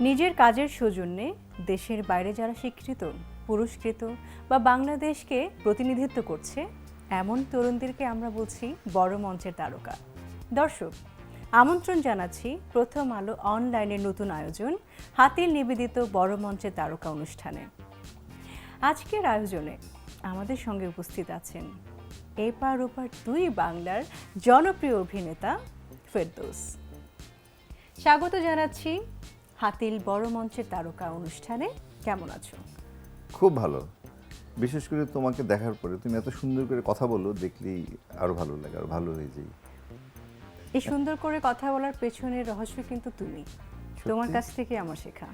নিজের কাজের সৌজন্যে দেশের বাইরে যারা স্বীকৃত, পুরস্কৃত বা বাংলাদেশকে প্রতিনিধিত্ব করছে এমন তরুণদেরকে আমরা বলছি বড় মঞ্চের তারকা। দর্শক, আমন্ত্রণ জানাচ্ছি প্রথম আলো অনলাইনের নতুন আয়োজন হাতিল নিবেদিত বড় মঞ্চের তারকা অনুষ্ঠানে। আজকের আয়োজনে আমাদের সঙ্গে উপস্থিত আছেন এপার ওপার দুই বাংলার জনপ্রিয় অভিনেতা ফেরদৌস। স্বাগত জানাচ্ছি হাতিল বড় মঞ্চের তারকা অনুষ্ঠানে। কেমন আছো? খুব ভালো, বিশেষ করে তোমাকে দেখার পরে তুমি এত সুন্দর করে কথা বলো, দেখলেই আরো ভালো লাগে, আরো ভালো হয়ে যাই। এই সুন্দর করে কথা বলার পেছনের রহস্য কিন্তু তুমি, তোমার কাছ থেকে আমার শেখা।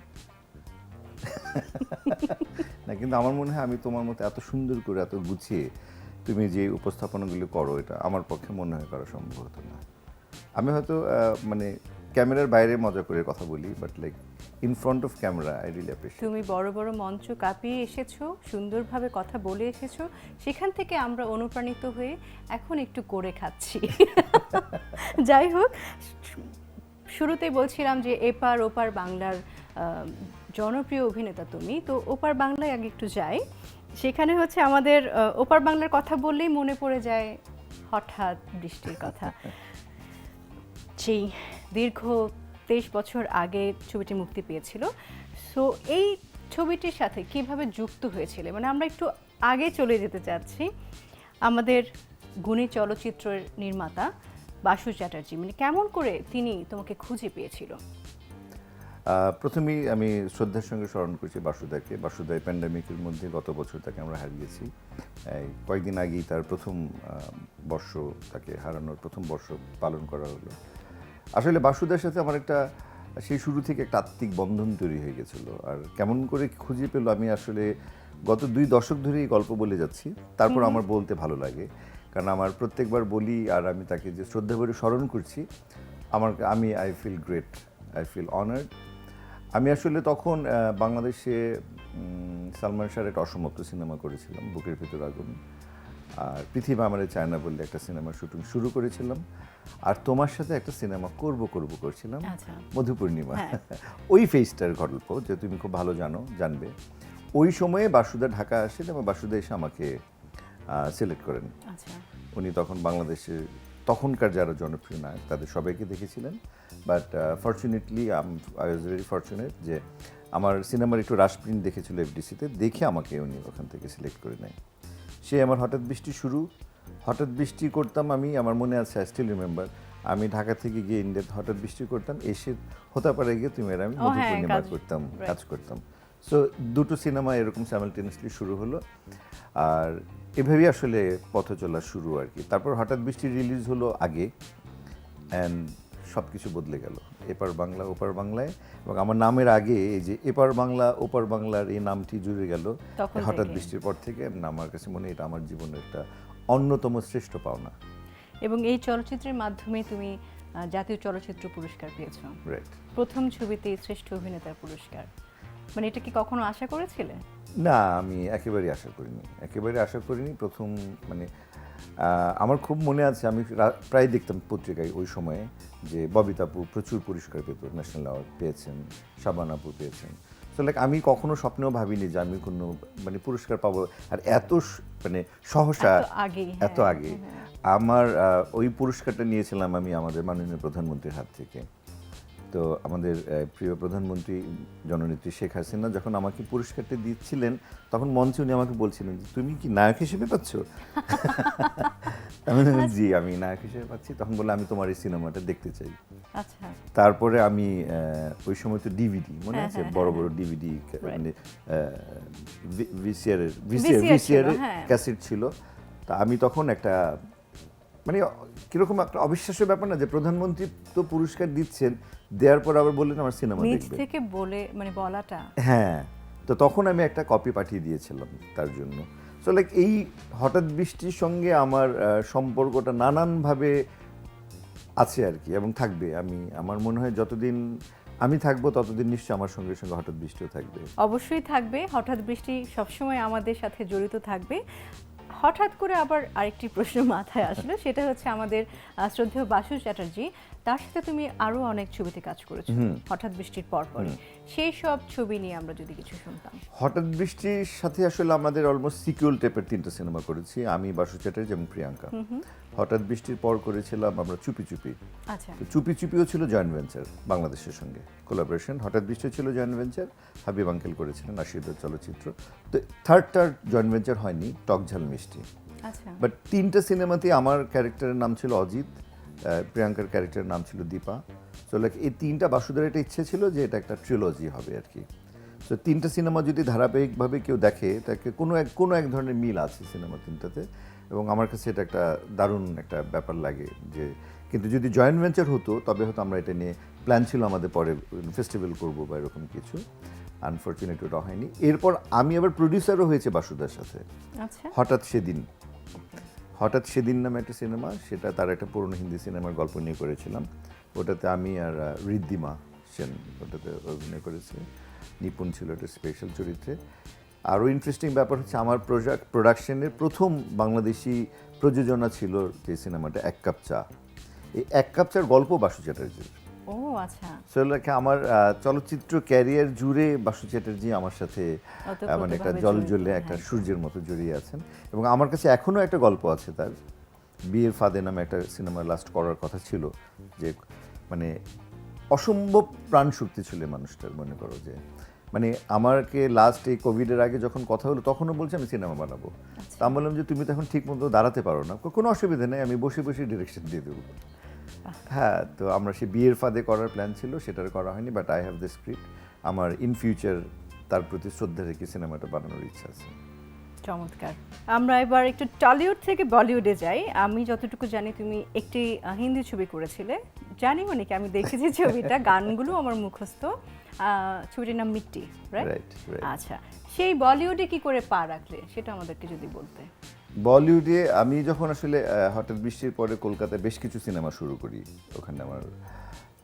না, কিন্তু আমার মনে হয় আমি তোমার মতো এত সুন্দর করে এত গুছিয়ে তুমি যে উপস্থাপনাগুলো করো, এটা আমার পক্ষে মনে হয় করা সম্ভব হতো না। আমি হয়তো মানে ক্যামেরার বাইরে মজা করে কথা বলি, but like in front of camera I really appreciate. তুমি বড় বড় মঞ্চ কাঁপিয়ে এসেছো, সুন্দরভাবে কথা বলে এসেছো, সেখান থেকে আমরা অনুপ্রাণিত হয়ে এখন একটু করে খাচ্ছি। যাই হোক, শুরুতেই বলছিলাম যে এপার ওপার বাংলার জনপ্রিয় অভিনেতা তুমি, তো ওপার বাংলায় আগে একটু যাই। সেখানে হচ্ছে আমাদের ওপার বাংলার কথা বললেই মনে পড়ে যায় হঠাৎ বৃষ্টির কথা। সেই দীর্ঘ 23 বছর আগে ছবিটি মুক্তি পেয়েছিল। সো এই ছবিটির সাথে কিভাবে যুক্ত হয়েছিল, মানে আমরা একটু আগে চলে যেতে চাচ্ছি। আমাদের গুণী চলচ্চিত্রের নির্মাতা বাসু চ্যাটার্জি, মানে কেমন করে তিনি তোমাকে খুঁজে পেয়েছিল? প্রথমেই আমি শ্রদ্ধার সঙ্গে স্মরণ করছি বাসুদাকে। বাসুদা প্যান্ডামিকের মধ্যে গত বছর তাকে আমরা হারিয়েছি। কয়েকদিন আগেই তার প্রথম বর্ষ, তাকে হারানোর প্রথম বর্ষ পালন করা হলো। আসলে বাসুদার সাথে আমার একটা সেই শুরু থেকে একটা আত্মিক বন্ধন তৈরি হয়ে গেছিল। আর কেমন করে খুঁজে পেলো, আমি আসলে গত 2 দশক ধরেই গল্প বলে যাচ্ছি, তারপর আমার বলতে ভালো লাগে, কারণ আমার প্রত্যেকবার বলি আর আমি তাকে যে শ্রদ্ধা করে স্মরণ করছি, আমি I feel great, I feel honoured. আমি আসলে তখন বাংলাদেশে সালমান শাহের একটা অসমাপ্ত সিনেমা করেছিলাম, বুকের ভিতর আগুন, আর পৃথিবী আমারে চায়না বললে একটা সিনেমার শুটিং শুরু করেছিলাম, আর তোমার সাথে একটা সিনেমা করছিলাম মধু পূর্ণিমা। ওই ফেজটার গল্প যে তুমি খুব ভালো জানবে। ওই সময়ে বাসুদা ঢাকা আসেন এবং বাসুদা এসে আমাকে সিলেক্ট করেন। উনি তখন বাংলাদেশের তখনকার যারা জনপ্রিয় নায়ক তাদের সবাইকে দেখেছিলেন, but fortunately I was very fortunate যে আমার সিনেমার একটু রাশ প্রিন্ট দেখেছিল এফডিসিতে, দেখে আমাকে উনি ওখান থেকে সিলেক্ট করে নেয়। সে আমার হঠাৎ বৃষ্টি করতাম আমি, আমার মনে আছে, আই স্টিল রিমেম্বার, আমি ঢাকা থেকে গিয়ে ইন্ডিয়াতে হঠাৎ বৃষ্টি করতাম, এসে হতাপাড়ায় গিয়ে তুমি আর আমি মধু পূর্ণিমা কাজ করতাম। সো দুটো সিনেমা এরকম স্যামালটেনিয়াসলি শুরু হলো, আর এভাবেই আসলে পথ চলা শুরু আর কি। তারপর হঠাৎ বৃষ্টি রিলিজ হলো আগে, অ্যান্ড সব কিছু বদলে গেল এপার বাংলা ওপার বাংলায়, এবং আমার নামের আগে এই যে এপার বাংলা ওপার বাংলার এই নামটি জুড়ে গেল হঠাৎ বৃষ্টির পর থেকে। আমার কাছে মনে হয় এটা আমার জীবনের একটা অন্যতম শ্রেষ্ঠ পাওনা। এবং এই চলচ্চিত্রের মাধ্যমে তুমি জাতীয় চলচ্চিত্র পুরস্কার পেয়েছো, প্রথম ছবিতে শ্রেষ্ঠ অভিনেতার পুরস্কার। মানে এটা কি কখনো আশা করেছিলে? না, আমি একেবারেই আশা করিনি। প্রথম মানে আমার খুব মনে আছে, আমি প্রায় দেখতাম পত্রিকায় ওই সময়ে যে ববিতা আপু প্রচুর পুরস্কার পেত, ন্যাশনাল অ্যাওয়ার্ড পেয়েছেন, শাবান আপু পেয়েছেন। সো লাইক আমি কখনো স্বপ্নেও ভাবিনি যে আমি কোনো মানে পুরস্কার পাবো, আর এত মানে সহসা এত আগে। আমার ওই পুরস্কারটা নিয়েছিলাম আমি আমাদের মাননীয় প্রধানমন্ত্রীর হাত থেকে। তো আমাদের প্রিয় প্রধানমন্ত্রী জননেত্রী শেখ হাসিনা যখন আমাকে পুরস্কারটা দিচ্ছিলেন, তখন মঞ্চে উনি আমাকে বলছিলেন যে তুমি কি নায়ক হিসেবে পাচ্ছ? আমি জি, আমি নায়ক হিসেবে পাচ্ছি। তখন বলে আমি তোমার এই সিনেমাটা দেখতে চাই। তারপরে আমি ওই সময় তো ডিভিডি মনে আছে, বড় বড় ডিভিডি মানে ভিসিআর ক্যাসেট ছিল। তা আমি তখন একটা মানে কিরকম একটা অবিশ্বাস্য ব্যাপার না, যে প্রধানমন্ত্রী তো পুরস্কার দিচ্ছেন, দেওয়ার পর আবার বললেন আমার সিনেমা দেখবে থেকে বলে, মানে বলাটা। হ্যাঁ, তো তখন আমি একটা কপি পাঠিয়ে দিয়েছিলাম তার জন্য। সো লাইক এই হঠাৎ বৃষ্টির সঙ্গে আমার সম্পর্কটা নানানভাবে আছে আর কি, এবং থাকবে। আমার মনে হয় যতদিন আমি থাকবো ততদিন নিশ্চয়ই আমার সঙ্গে সঙ্গে হঠাৎ বৃষ্টিও থাকবে। অবশ্যই থাকবে, হঠাৎ বৃষ্টি সবসময় আমাদের সাথে জড়িত থাকবে। হঠাৎ করে আবার আরেকটি প্রশ্ন মাথায় আসলো, সেটা হচ্ছে আমাদের শ্রদ্ধেয় বাসু চ্যাটার্জি, তার সাথে তুমি আরো অনেক ছবিতে কাজ করেছো হঠাৎ বৃষ্টির পর পর, সেই সব ছবি নিয়ে আমরা যদি কিছু শুনতাম। হঠাৎ বৃষ্টির সাথে আসলে আমাদের অলমোস্ট সিকুয়েল টাইপের 3টা সিনেমা করেছি, আমি, বাসু চ্যাটার্জি এবং প্রিয়াঙ্কা। হঠাৎ বৃষ্টির পর করেছিলাম আমরা চুপি চুপি। আচ্ছা, তো চুপি চুপিও ছিল জয়েন্ট ভেঞ্চার বাংলাদেশের সঙ্গে কোলাবোরেশন। হঠাৎ বৃষ্টি ছিল জয়েন্ট ভেঞ্চার, হাবিব আঙ্কেল করেছিলেন, আশিদের চলচ্চিত্র। তো থার্ডটার জয়েন্ট ভেঞ্চার হয়নি, টক ঝাল মিষ্টি। আচ্ছা, বাট 3টা সিনেমাতে আমার ক্যারেক্টারের নাম ছিল অজিত, প্রিয়াঙ্কার ক্যারেক্টারের নাম ছিল দীপা। সো লাইক এই 3টা বাসুদের একটা ইচ্ছে ছিল যে এটা একটা ট্রিলজি হবে আর কি। সো 3টা সিনেমা যদি ধারাবাহিকভাবে কেউ দেখে তাকে কোনো এক ধরনের মিল আছে সিনেমা 3টাতে, এবং আমার কাছে এটা একটা দারুণ একটা ব্যাপার লাগে যে, কিন্তু যদি জয়েন্ট ভেঞ্চার হতো তবে হয়তো আমরা এটা নিয়ে প্ল্যান ছিল আমাদের পরে ফেস্টিভ্যাল করবো বা এরকম কিছু। আনফর্চুনেটলি ওটা হয়নি। এরপর আমি আবার প্রডিউসারও হয়েছে বাসুদার সাথে, আচ্ছা, হঠাৎ সেদিন নামে একটা সিনেমা, সেটা তার একটা পুরনো হিন্দি সিনেমার গল্প নিয়ে করেছিলাম। ওটাতে আমি আর ঋদ্ধিমা সেন ওটাতে অভিনয় করেছি, নিপুণ ছিল একটা স্পেশাল চরিত্রে। আরও ইন্টারেস্টিং ব্যাপার হচ্ছে আমার প্রোডাকশনের প্রথম বাংলাদেশি প্রযোজনা ছিল যে সিনেমাটা এক কাপ চা। এই এক কাপ চার গল্প বাসু চ্যাটার্জির। ও আচ্ছা, সেগুলোকে আমার চলচ্চিত্র ক্যারিয়ার জুড়ে বাসু চ্যাটার্জি আমার সাথে মানে একটা জল জ্বলে একটা সূর্যের মতো জড়িয়ে আছেন। এবং আমার কাছে এখনও একটা গল্প আছে তার, বিয়ের ফাঁদে নামে একটা সিনেমা লাস্ট করার কথা ছিল, যে মানে অসম্ভব প্রাণ শক্তি ছিল মানুষটার। মনে করো যে মানে আমাকে লাস্ট এই কোভিডের আগে যখন কথা হলো তখনও বলছে আমি সিনেমা বানাবো। তা আমি বললাম যে তুমি তো এখন ঠিক মতো দাঁড়াতে পারো না, কোনো অসুবিধা নেই, আমি বসে বসে ডিরেকশন দিয়ে দেবো। হ্যাঁ, তো আমরা সেই বিয়ের ফাঁদে করার প্ল্যান ছিল, সেটার করা হয়নি, but I have the script. আমার ইন ফিউচার তার প্রতি শ্রদ্ধা রেখে সিনেমাটা বানানোর ইচ্ছা আছে। চমৎকার। আমরা এবার একটু টলিউড থেকে বলিউডে যাই। আমি যতটুকু জানি তুমি একটি হিন্দি ছবি করেছিলে, জানি মানে কি আমি দেখেছি ছবিটা, গানগুলো আমার মুখস্থ। ছবিটির নাম মিট্টি, রাইট? আচ্ছা, সেই বলিউডে কি করে পা রাখলে সেটা আমাদেরকে যদি বলতে। বলিউডে আমি যখন আসলে হঠাৎ বৃষ্টির পরে কলকাতায় বেশ কিছু সিনেমা শুরু করি, ওখানে আমার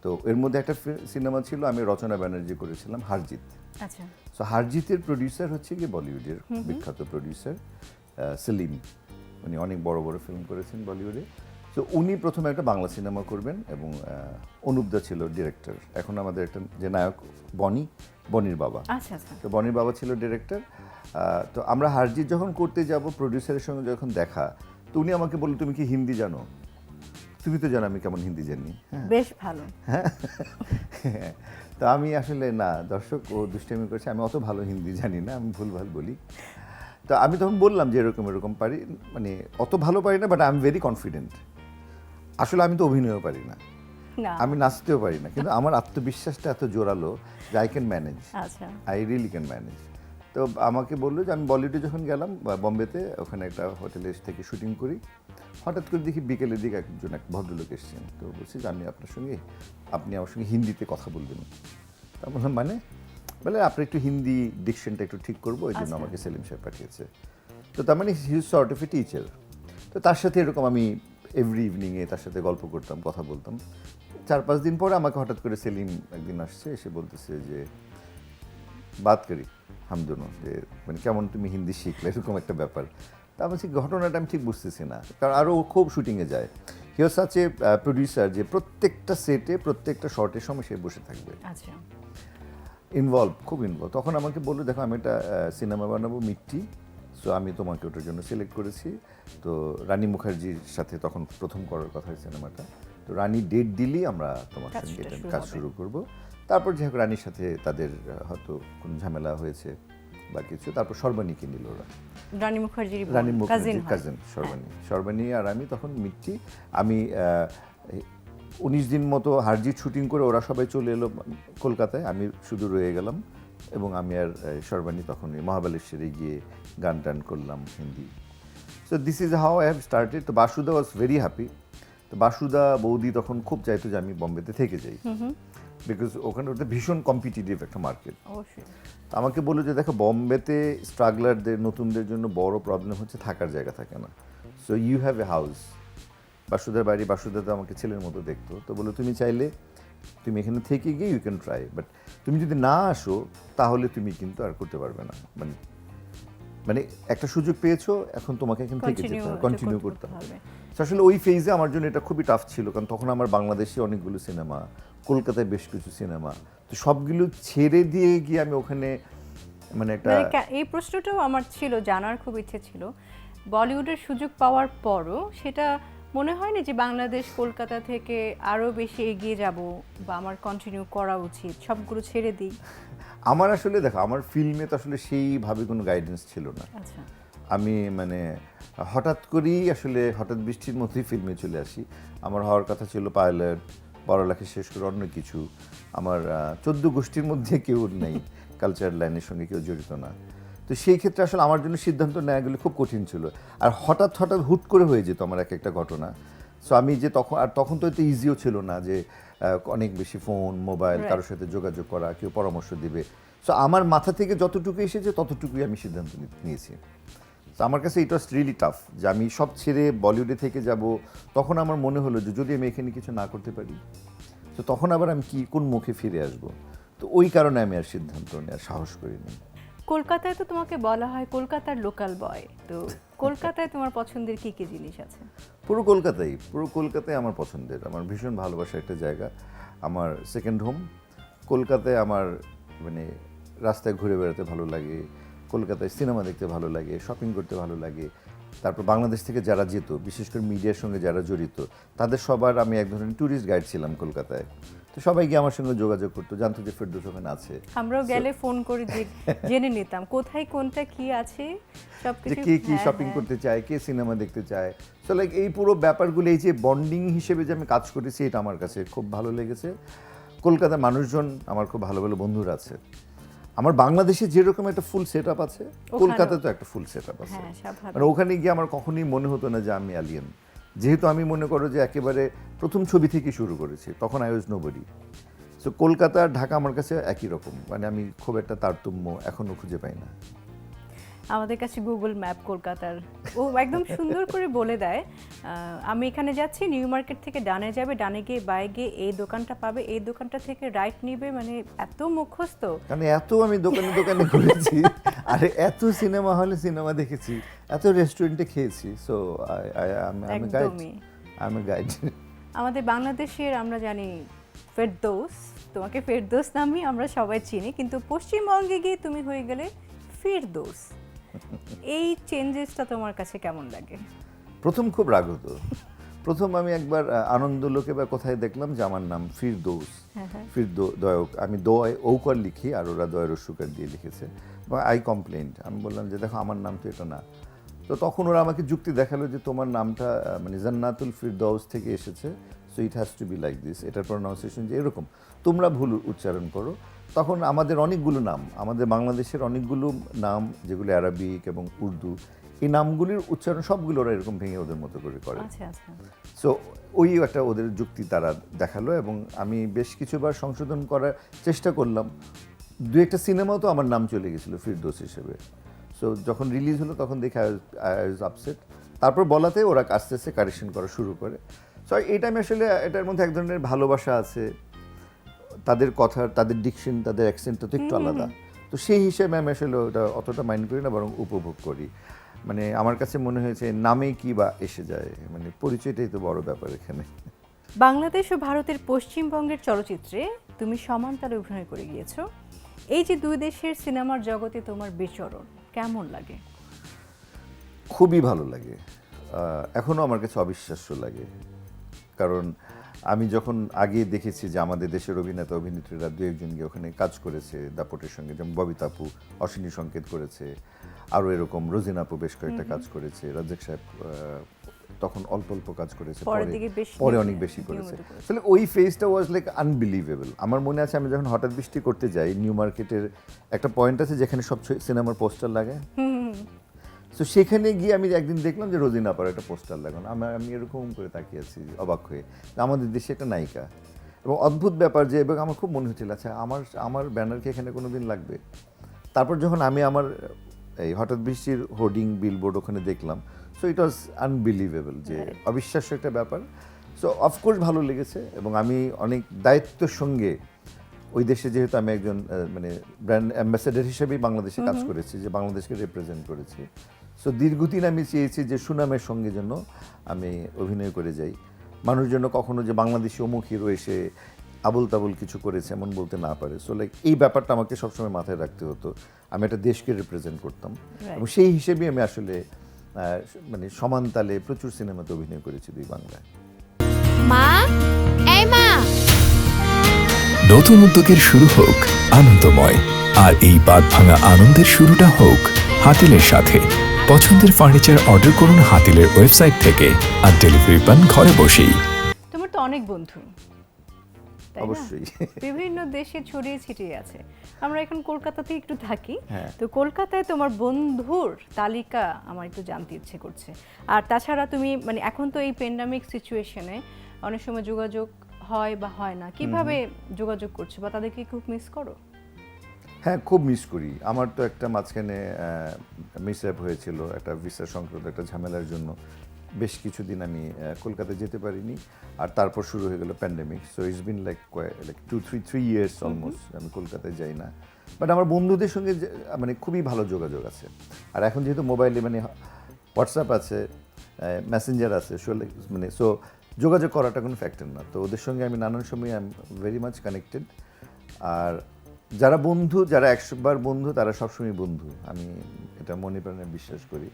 তো এর মধ্যে একটা সিনেমা ছিল আমি রচনা ব্যানার্জি করেছিলাম, হারজিত। আচ্ছা, সো হারজিতের প্রডিউসার হচ্ছে কি বলিউডের বিখ্যাত প্রডিউসার সেলিম, উনি অনেক বড় বড় ফিল্ম করেছেন বলিউডে। তো উনি প্রথমে একটা বাংলা সিনেমা করবেন, এবং অনুপদা ছিল ডিরেক্টর। এখন আমাদের একটা যে নায়ক বনির বাবা, আচ্ছা, আচ্ছা, তো বনির বাবা ছিল ডিরেক্টর। তো আমরা হারজিত যখন করতে যাব, প্রডিউসারের সঙ্গে যখন দেখা, তো উনি আমাকে বলল তুমি কি হিন্দি জানো? তুমি তো জানো আমি কেমন হিন্দি জানি। বেশ ভালো। তো আমি আসলে না, দর্শক ও দুষ্টামি করছে, আমি অত ভালো হিন্দি জানি না, আমি ভুলভাল বলি। তো আমি তখন বললাম যে এরকম পারি, মানে অত ভালো পারি না, but I am very confident. আসলে আমি তো অভিনয়ও পারি না, আমি নাচতেও পারি না, কিন্তু আমার আত্মবিশ্বাসটা এত জোরালো যে I can manage, I really can manage. তো আমাকে বললো যে আমি বলিউডে যখন গেলাম বম্বেতে, ওখানে একটা হোটেলে থেকে শুটিং করি, হঠাৎ করে দেখি বিকেলের দিকে এক ভদ্রলোক এসেছেন। তো বলছি যে আপনি আমার সঙ্গে হিন্দিতে কথা বলবেন। তা বললাম মানে, বলে আপনি একটু হিন্দি ডিকশনটা একটু ঠিক করবো, এই জন্য আমাকে সেলিম সাহেব পাঠিয়েছে। তো তার মানে he is sort of a teacher. তো তার সাথে এরকম আমি এভরি ইভিনিংয়ে তার সাথে গল্প করতাম, কথা বলতাম। 4-5 দিন পরে আমাকে হঠাৎ করে সেলিম একদিন আসছে, এসে বলতেছে যে বাত করি হাম দোনো, যে মানে কেমন তুমি হিন্দি শিখলে, এরকম একটা ব্যাপার। তা বলছি ঘটনাটা আমি ঠিক বুঝতেছি না, কারণ আরও খুব শুটিংয়ে যায়। হি ওয়াজ সাচ এ প্রডিউসার যে প্রত্যেকটা সেটে প্রত্যেকটা শর্টের সময় সে বসে থাকবে, খুব ইনভলভ। তখন আমাকে বললো দেখো আমি একটা সিনেমা বানাবো মিট্টি, সো আমি তোমাকে ওটার জন্য সিলেক্ট করেছি। তো রানী মুখার্জির সাথে তখন প্রথম করার কথা সিনেমাটা, তো রানী ডেট দিলেই আমরা তোমার সঙ্গে কাজ শুরু করব। তারপর যাই হোক রানীর সাথে তাদের হয়তো কোনো ঝামেলা হয়েছে বা কিছু, তারপর সর্বাণীকে নিল ওরা, রানী মুখার্জির কাজিন সর্বাণী আর আমি তখন মিট্টি। আমি 19 দিন মতো হারজিত শুটিং করে ওরা সবাই চলে এলো কলকাতায়, আমি শুধু রয়ে গেলাম, এবং আমি আর সর্বাণী তখন মহাবালেশ্বরে গিয়ে গান টান করলাম Hindi. So this is how I have started. তো বাসুদা ওয়াজ ভেরি হ্যাপি। তো বাসুদা বৌদি তখন খুব চাইতো যে আমি বম্বেতে থেকে যাই, বিকজ ওখানে ওটা ভীষণ কম্পিটিটিভ একটা মার্কেট। তো আমাকে বললো যে দেখো বম্বেতে স্ট্রাগলারদের, নতুনদের জন্য বড় প্রবলেম হচ্ছে থাকার জায়গা থাকে না। So you have a house. বাসুদার বাড়ি, বাসুদা তো আমাকে ছেলের মতো দেখতো। তো বললো তুমি চাইলে তুমি এখানে থেকে গিয়ে ইউ ক্যান ট্রাই, বাট তুমি যদি না আসো তাহলে তুমি কিন্তু আর করতে পারবে না, মানে একটা সুযোগ পেয়েছো, এখন তোমাকে এখান থেকে যেতে হবে, কন্টিনিউ করতে হবে। হবে। তো আসলে ওই ফেজে আমার জন্য এটা খুবই টাফ ছিল, কারণ তখন আমার বাংলাদেশে অনেকগুলো সিনেমা, কলকাতায় বেশ কিছু সিনেমা, তো সবগুলো ছেড়ে দিয়ে গিয়ে আমি ওখানে মানে একটা মানে এই প্রশ্নটাও আমার ছিল, জানার খুব ইচ্ছে ছিল, বলিউডের সুযোগ পাওয়ার পরও সেটা মনে হয়নি যে বাংলাদেশ কলকাতা থেকে আরো বেশি এগিয়ে যাব বা আমার কন্টিনিউ করা উচিত, সবগুলো ছেড়ে দিই? আমার আসলে দেখো, আমার ফিল্মে তো আসলে সেইভাবে কোনো গাইডেন্স ছিল না। আচ্ছা, আমি মানে হঠাৎ করেই আসলে হঠাৎ বৃষ্টির মধ্যেই ফিল্মে চলে আসি। আমার হওয়ার কথা ছিল পাইলট, পড়ালেখা শেষ করে অন্য কিছু। আমার 14 গোষ্ঠীর মধ্যে কেউ নেই, কালচার লাইনের সঙ্গে কেউ জড়িত না। তো সেই ক্ষেত্রে আসলে আমার জন্য সিদ্ধান্ত নেওয়াগুলো খুব কঠিন ছিল। আর হঠাৎ হঠাৎ হুট করে হয়ে যেত আমার এক একটা ঘটনা। সো আমি যে তখন তো এত ইজিও ছিল না যে অনেক বেশি ফোন মোবাইল, Right. কারোর সাথে যোগাযোগ করা, কেউ পরামর্শ দিবে। সো আমার মাথা থেকে যতটুকু এসেছে ততটুকুই আমি সিদ্ধান্ত নিয়েছি। তো আমার কাছে ইট ওয়াজ রিয়েলি টাফ যে আমি সব ছেড়ে বলিউডে থেকে যাব। তখন আমার মনে হলো যে যদি আমি এখানে কিছু না করতে পারি, তো তখন আবার আমি কোন মুখে ফিরে আসব। তো ওই কারণে আমি আর সিদ্ধান্ত নেওয়ার সাহস করিনি। কলকাতায় তো তোমাকে বলা হয় কলকাতার লোকাল বয়, তো কলকাতায় তোমার পছন্দের কি কি জিনিস আছে? পুরো কলকাতায় আমার পছন্দের, আমার ভীষণ ভালোবাসার একটা জায়গা, আমার সেকেন্ড হোম। কলকাতায় আমার মানে রাস্তায় ঘুরে বেড়াতে ভালো লাগে, কলকাতায় সিনেমা দেখতে ভালো লাগে, শপিং করতে ভালো লাগে। তারপর বাংলাদেশ থেকে যারা যেত, বিশেষ করে মিডিয়ার সঙ্গে যারা জড়িত, তাদের সবার আমি এক ধরনের ট্যুরিস্ট গাইড ছিলাম কলকাতায়। তো সবাই গিয়ে আমার সঙ্গে যোগাযোগ করতো, জানতো যে ফেরদৌস ওখানে আছে। আমরাও গেলে ফোন করে জেনে নিতাম কোথায় কোনটা কি আছে যে সবকিছু। কে কি হ্যাঁ, শপিং হ্যাঁ। করতে চায়, কে সিনেমা দেখতে চায়। সো লাইক এই পুরো ব্যাপারগুলো, এই যে বন্ডিং হিসেবে যে আমি কাজ করেছি, এটা আমার কাছে খুব ভালো লেগেছে। কলকাতার মানুষজন, আমার খুব ভালো ভালো বন্ধুরা আছে। আমার বাংলাদেশে যেরকম একটা ফুল সেট আপ আছে, কলকাতায় তো একটা ফুল সেট আপ আছে। হ্যাঁ, স্বাভাবিক। মানে ওখানে গিয়ে আমার কখনোই মনে হতো না যে আমি অ্যালিয়েন, যেহেতু আমি মনে করো যে একেবারে প্রথম ছবি থেকে শুরু করেছি, তখন I was nobody. So Kolkata আর ঢাকা আমার কাছে একই রকম, মানে আমি খুব একটা তারতম্য এখনো খুঁজে পাই না। আমাদের কাছে গুগল ম্যাপ কলকাতার ও একদম সুন্দর করে বলে দেয়, আমি এখানে যাচ্ছি, নিউ মার্কেট থেকে ডানে যাবে, ডানে গিয়ে বায়ে গিয়ে এই দোকানটা পাবে, এই দোকানটা থেকে রাইট নিবে, মানে এত মুখস্থ। কারণ এত আমি দোকানে দোকানে ঘুরেছি, আর এত সিনেমা হলে সিনেমা দেখেছি, এত রেস্টুরেন্টে খেয়েছি। সো আমি গাইড, একদমই। আমি গাইড। আমাদের বাংলাদেশের আমরা জানি ফেরদৌস, তোমাকে ফেরদৌস নামই আমরা সবাই চিনি, কিন্তু পশ্চিমবঙ্গে গিয়ে তুমি হয়ে গেলে ফিরদৌস। এই চেঞ্জেসটা তোমার কাছে কেমন লাগে? প্রথম খুব রাগ হতো। প্রথম আমি একবার আনন্দলোকে বা কোথায় দেখলাম যে আমার নাম ফিরদৌস, দয়ক, আমি দয় ঔকার লিখি আর ওরা দয় রস্যকার দিয়ে লিখেছে, এবং আই কমপ্লেন্ট। আমি বললাম যে দেখো আমার নাম তো এটা না। তো তখন ওরা আমাকে যুক্তি দেখালো যে তোমার নামটা মানে জান্নাতুল ফিরদৌস থেকে এসেছে, so it has to be like this, এটার প্রনাউন্সিয়েশন যে এরকম, তোমরা ভুল উচ্চারণ করো। তখন আমাদের অনেকগুলো নাম, আমাদের বাংলাদেশের অনেকগুলো নাম যেগুলো অ্যারাবিক এবং উর্দু, এই নামগুলির উচ্চারণ সবগুলো ওরা এরকম ভেঙে ওদের মতো করে করে। আচ্ছা আচ্ছা। সো ওই একটা ওদের যুক্তি তারা দেখালো, এবং আমি বেশ কিছুবার সংশোধন করার চেষ্টা করলাম। দু একটা সিনেমাও তো আমার নাম চলে গেছিলো ফিরদৌস হিসেবে। সো যখন রিলিজ হলো তখন দেখে আই ওয়াজ আপসেট। তারপর বলাতে ওরা আস্তে আস্তে কারেকশন করা শুরু করে। সো এটা আমি আসলে, এটার মধ্যে এক ধরনের ভালোবাসা আছে, তাদের কথা, তাদের ডিকশন, তাদের অ্যাকসেন্টটা তো একটু আলাদা। তো সেই হিসেবে আমি আসলে ওটা অতটা মাইন্ড করি না, বরং উপভোগ করি। মানে আমার কাছে মনে হয়েছে নামেই কি বা এসে যায়, মানে পরিচয়টাই তো বড় ব্যাপার এখানে। বাংলাদেশ ও ভারতের পশ্চিমবঙ্গের চলচ্চিত্রে তুমি সমান্তরালে অভিনয় করে গিয়েছো। এই যে দুই দেশের সিনেমার জগতে তোমার বিচরণ কেমন লাগে? খুবই ভালো লাগে, এখনও আমার কাছে অবিশ্বাস্য লাগে। কারণ আমি যখন আগে দেখেছি যে আমাদের দেশের অভিনেতা অভিনেত্রীরা দু একজন গিয়ে ওখানে কাজ করেছে দাপটের সঙ্গে, যেমন ববিতা আপু অশ্বিনী সংকেত করেছে, আরও এরকম রোজিনা আপু বেশ কয়েকটা কাজ করেছে, রাজ্জাক সাহেব তখন অল্প অল্প কাজ করেছে, পরে অনেক বেশি করেছে। তাহলে ওই ফেজটা ওয়াজ লাইক আনবিলিভেবল। আমার মনে আছে আমি যখন হঠাৎ বৃষ্টি করতে যাই, নিউ মার্কেটের একটা পয়েন্ট আছে যেখানে সব সিনেমার পোস্টার লাগে। তো সেখানে গিয়ে আমি একদিন দেখলাম যে রোজিনা আপার একটা পোস্টার লাগানো। আমি এরকম করে তাকিয়ে আছি অবাক হয়ে, আমাদের দেশে একটা নায়িকা। এবং অদ্ভুত ব্যাপার যে, এবং আমার খুব মনে হচ্ছিল আচ্ছা আমার ব্যানার কি এখানে কোনো দিন লাগবে। তারপর যখন আমি আমার এই হঠাৎ বৃষ্টির হোর্ডিং বিলবোর্ড ওখানে দেখলাম, সো ইট ওয়াজ আনবিলিভেবল, যে অবিশ্বাস্য একটা ব্যাপার। সো অফকোর্স ভালো লেগেছে, এবং আমি অনেক দায়িত্বের সঙ্গে ওই দেশে যেহেতু আমি একজন মানে ব্র্যান্ড অ্যাম্বাসেডর হিসেবেই বাংলাদেশে কাজ করেছি, যে বাংলাদেশকে রিপ্রেজেন্ট করেছি। সো দীর্ঘদিন আমি চেয়েছি যে সুনামের সঙ্গে যেন আমি অভিনয় করে যাই, মানুষ যেন কখনো যে বাংলাদেশি অমুক হিরো এসে আবল তাবল কিছু করেছে এমন বলতে না পারে। সো লাইক এই ব্যাপারটা আমাকে সবসময় মাথায় রাখতে হতো। আমি একটা দেশকে রিপ্রেজেন্ট করতাম এবং সেই হিসেবেই আমি আসলে মানে সমান তালে প্রচুর সিনেমাতে অভিনয় করেছি দুই বাংলায়। মা, এই মা, নতুন উদ্যোগের শুরু হোক আনন্দময়, আর এই বাদ ভাঙা আনন্দের শুরুটা হোক হাতিলের সাথে। পছন্দের ফার্নিচার অর্ডার করুন হাতিলের ওয়েবসাইট থেকে, আর ডেলিভারি পান ঘরে বসেই। তোমার তো অনেক বন্ধু, তাই না? অবশ্যই। বিভিন্ন দেশে ছড়িয়ে ছিটিয়ে আছে। আমরা এখন কলকাতাতে একটু থাকি, হ্যাঁ। তো কলকাতায় তোমার বন্ধুর তালিকা আমার একটু জানতে ইচ্ছে করছে। আর তাছাড়া তুমি মানে এখন তো এই প্যান্ডামিক সিচুয়েশনে অনেক সময় যোগাযোগ হয় বা হয় না, কিভাবে যোগাযোগ করছো বা তাদেরকে খুব মিস করো? হ্যাঁ, খুব মিস করি। আমার তো একটা মাঝখানে মিস অ্যাপ হয়েছিল একটা ভিসা সংক্রান্ত একটা ঝামেলার জন্য, বেশ কিছুদিন আমি কলকাতায় যেতে পারিনি। আর তারপর শুরু হয়ে গেল pandemic. So it's been like 2-3 years almost আমি কলকাতায় যাই না। বাট আমার বন্ধুদের সঙ্গে মানে খুবই ভালো যোগাযোগ আছে। আর এখন যেহেতু মোবাইলে মানে হোয়াটসঅ্যাপ আছে, মেসেঞ্জার আছে, মানে সো যোগাযোগ করাটা কোনো ফ্যাক্টর না। তো ওদের সঙ্গে আমি নানান সময় I am very much connected. আর যারা বন্ধু, যারা 100 বার বন্ধু, তারা সবসময় বন্ধু, আমি এটা মনে প্রাণে বিশ্বাস করি।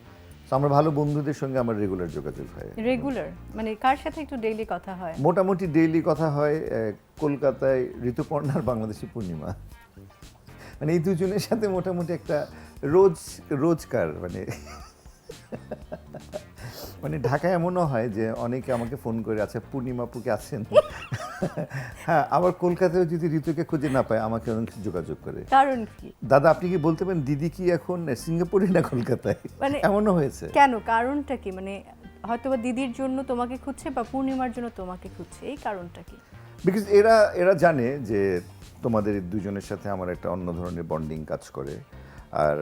তো আমার ভালো বন্ধুদের সঙ্গে আমার রেগুলার যোগাযোগ হয়। রেগুলার মানে কার সাথে একটু ডেইলি কথা হয়? মোটামুটি ডেইলি কথা হয় কলকাতায় ঋতুপর্ণার বাংলাদেশি পূর্ণিমা, মানে এই দুজনের সাথে মোটামুটি একটা রোজকার মানে মানে ঢাকায় এমনও হয় যে অনেকে আমাকে ফোন করে, আচ্ছা পূর্ণিমা আপুকে আছেন? হ্যাঁ, আবার কলকাতায় যদি ঋতুকে খুঁজে না পায় আমাকে অনেক যোগাযোগ করে, কারণ কি? দাদা আপনি কি বলতে পারেন দিদি কি এখন সিঙ্গাপুরে না কলকাতায়? মানে এমনও হয়েছে। কেন, কারণটা কি? মানে হয়তোবা দিদির জন্য তোমাকে খুঁজছে বা পূর্ণিমার জন্য তোমাকে খুঁজছে, এই কারণটা কি? বিকজ এরা জানে যে তোমাদের দুজনের সাথে আমার একটা অন্য ধরনের বন্ডিং কাজ করে। আর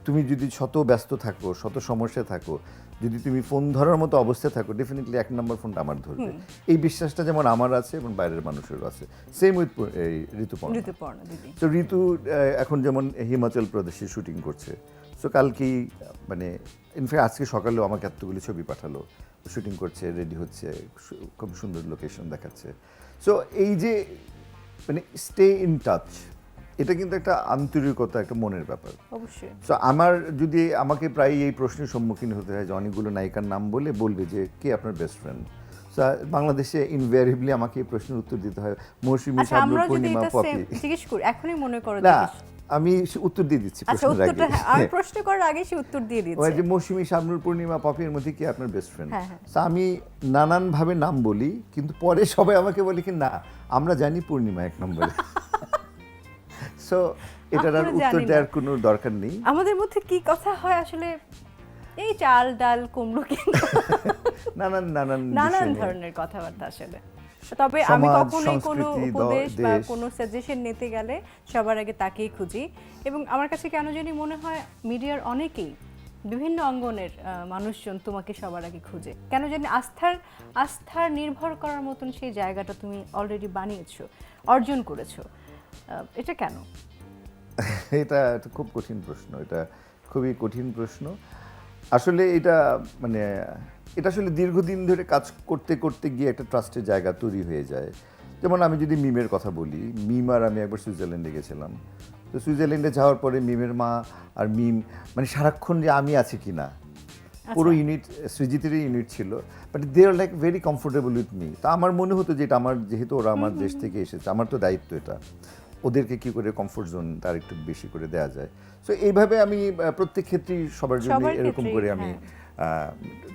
তুমি যদি শত ব্যস্ত থাকো, শত সমস্যায় থাকো, যদি তুমি ফোন ধরার মতো অবস্থায় থাকো, ডেফিনেটলি 1 নম্বর ফোনটা আমার ধরবে। এই বিশ্বাসটা যেমন আমার আছে এবং বাইরের মানুষেরও আছে। Same with Rituparna. ঋতুপর্ণা দিদি। তো ঋতু এখন যেমন হিমাচল প্রদেশে শুটিং করছে। সো কালকেই মানে ইনফ্যাক্ট আজকে সকালেও আমাকে এতগুলি ছবি পাঠালো, শুটিং করছে, রেডি হচ্ছে, খুব সুন্দর লোকেশন দেখাচ্ছে। সো এই যে মানে স্টে ইন টাচ, এটা কিন্তু একটা আন্তরিকতা, একটা মনের ব্যাপার। অবশ্যই। সো আমার যদি আমাকে প্রায় এই প্রশ্নের সম্মুখীন হতে হয় যে অনেকগুলো নায়িকার নাম বলবে যে কে আপনার বেস্ট ফ্রেন্ড। বাংলাদেশে ইনভ্যারিয়েবলি আমাকে এই প্রশ্নের উত্তর দিতে হয় মৌসুমী, আচ্ছা, শাবনূর, আমরা যদি পূর্ণিমা, এটা পপি। জিজ্ঞেস করি, এখনই মনে করো না, জিজ্ঞেস। আমি উত্তর দিয়ে দিচ্ছি আচ্ছা, প্রশ্নের উত্তরটা আগে। আমি প্রশ্ন করার আগে সে উত্তর দিয়ে ওই দিচ্ছে। যে মৌসুমী, শাবনূর, পূর্ণিমা, পপির মধ্যে কি আপনার বেস্ট ফ্রেন্ড? হ্যাঁ, হ্যাঁ। আমি নানান ভাবে নাম বলি, কিন্তু পরে সবাই আমাকে বলে কি না আমরা জানি পূর্ণিমা 1 নম্বরে। সো এটার আর আমরা উত্তর জানি না। দেওয়ার কোনো দরকার নেই। আমাদের মধ্যে কি কথা হয় আসলে, এই চাল ডাল কুমড়ো কিংবা নানান নানান বিষয় নিয়ে। ধরনের কথাবার্তা আসলে। তবে আমি সমাজ, কখনোই কোনো সংস্কৃতি, উপদেশ বা দেশ। কোনো সাজেশন নিতে গেলে সবার আগে তাকেই খুঁজি। এবং আমার কাছে কেন জানি মনে হয় মিডিয়ার অনেকেই, বিভিন্ন অঙ্গনের মানুষজন তোমাকে সবার আগে খুঁজে। কেন জানি আস্থার নির্ভর করার মতন সেই জায়গাটা তুমি অলরেডি বানিয়েছো, অর্জন করেছো। এটা কেন? এটা একটা খুব কঠিন প্রশ্ন, এটা খুবই কঠিন প্রশ্ন। আসলে এটা মানে এটা আসলে দীর্ঘদিন ধরে কাজ করতে করতে গিয়ে একটা ট্রাস্টের জায়গা তৈরি হয়ে যায়। যেমন আমি যদি মিমের কথা বলি, মিম আর আমি একবার সুইজারল্যান্ডে গেছিলাম। তো সুইজারল্যান্ডে যাওয়ার পরে মিমের মা আর মিম মানে সারাক্ষণ যে আমি আছি কি না, পুরো ইউনিট সৃজিতেরই ইউনিট ছিল, but they are like very comfortable with me. তা আমার মনে হতো যে এটা আমার, যেহেতু ওরা আমার দেশ থেকে এসেছে, আমার তো দায়িত্ব এটা, ওদেরকে কি করে কমফোর্ট জোন তার একটু বেশি করে দেওয়া যায়। সো এইভাবে আমি প্রত্যেক ক্ষেত্রেই সবার জন্য সবার এরকম ক্ষেত্রেই, করে আমি